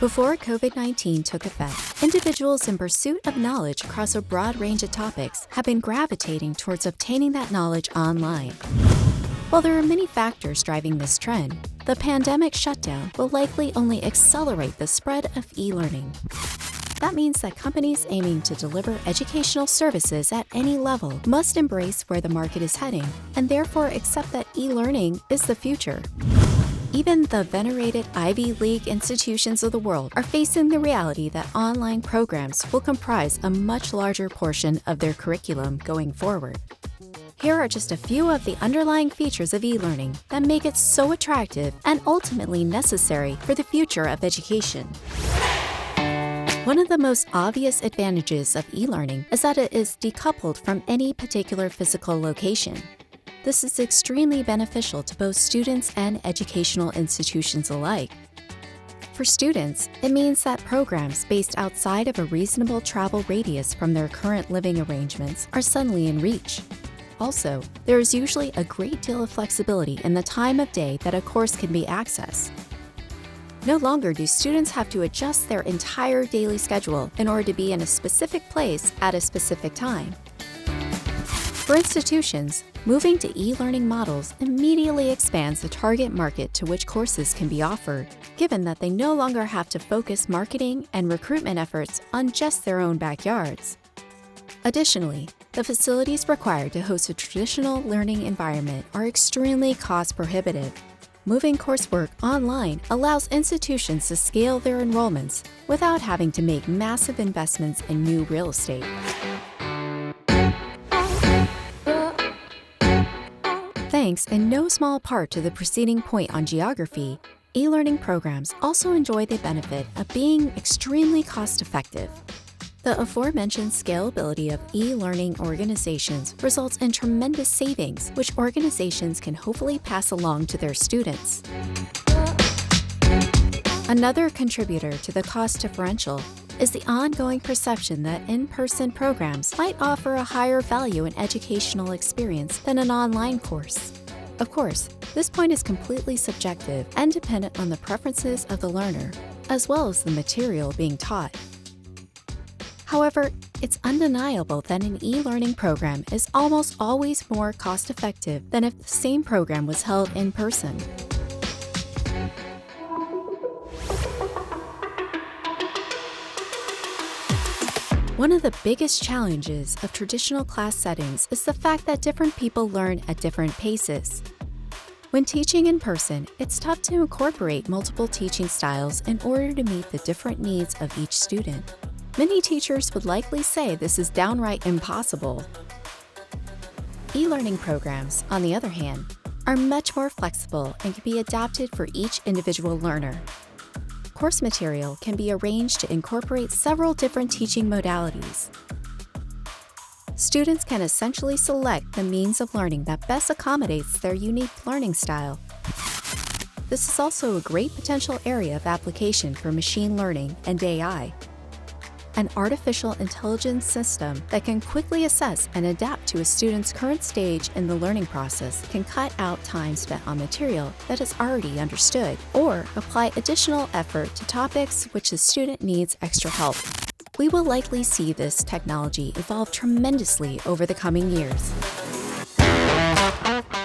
Before COVID-19 took effect, individuals in pursuit of knowledge across a broad range of topics have been gravitating towards obtaining that knowledge online. While there are many factors driving this trend, the pandemic shutdown will likely only accelerate the spread of e-learning. That means that companies aiming to deliver educational services at any level must embrace where the market is heading and therefore accept that e-learning is the future. Even the venerated Ivy League institutions of the world are facing the reality that online programs will comprise a much larger portion of their curriculum going forward. Here are just a few of the underlying features of e-learning that make it so attractive and ultimately necessary for the future of education. One of the most obvious advantages of e-learning is that it is decoupled from any particular physical location. This is extremely beneficial to both students and educational institutions alike. For students, it means that programs based outside of a reasonable travel radius from their current living arrangements are suddenly in reach. Also, there is usually a great deal of flexibility in the time of day that a course can be accessed. No longer do students have to adjust their entire daily schedule in order to be in a specific place at a specific time. For institutions, moving to e-learning models immediately expands the target market to which courses can be offered, given that they no longer have to focus marketing and recruitment efforts on just their own backyards. Additionally, the facilities required to host a traditional learning environment are extremely cost-prohibitive. Moving coursework online allows institutions to scale their enrollments without having to make massive investments in new real estate. Thanks in no small part to the preceding point on geography, e-learning programs also enjoy the benefit of being extremely cost-effective. The aforementioned scalability of e-learning organizations results in tremendous savings, which organizations can hopefully pass along to their students. Another contributor to the cost differential is the ongoing perception that in-person programs might offer a higher value and educational experience than an online course. Of course, this point is completely subjective and dependent on the preferences of the learner, as well as the material being taught. However, it's undeniable that an e-learning program is almost always more cost-effective than if the same program was held in person. One of the biggest challenges of traditional class settings is the fact that different people learn at different paces. When teaching in person, it's tough to incorporate multiple teaching styles in order to meet the different needs of each student. Many teachers would likely say this is downright impossible. E-learning programs, on the other hand, are much more flexible and can be adapted for each individual learner. Course material can be arranged to incorporate several different teaching modalities. Students can essentially select the means of learning that best accommodates their unique learning style. This is also a great potential area of application for machine learning and AI. An artificial intelligence system that can quickly assess and adapt to a student's current stage in the learning process can cut out time spent on material that is already understood or apply additional effort to topics which the student needs extra help. We will likely see this technology evolve tremendously over the coming years.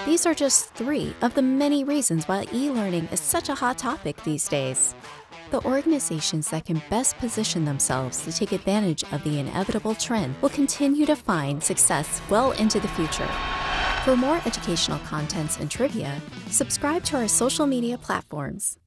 These are just 3 of the many reasons why e-learning is such a hot topic these days. The organizations that can best position themselves to take advantage of the inevitable trend will continue to find success well into the future. For more educational contents and trivia, subscribe to our social media platforms.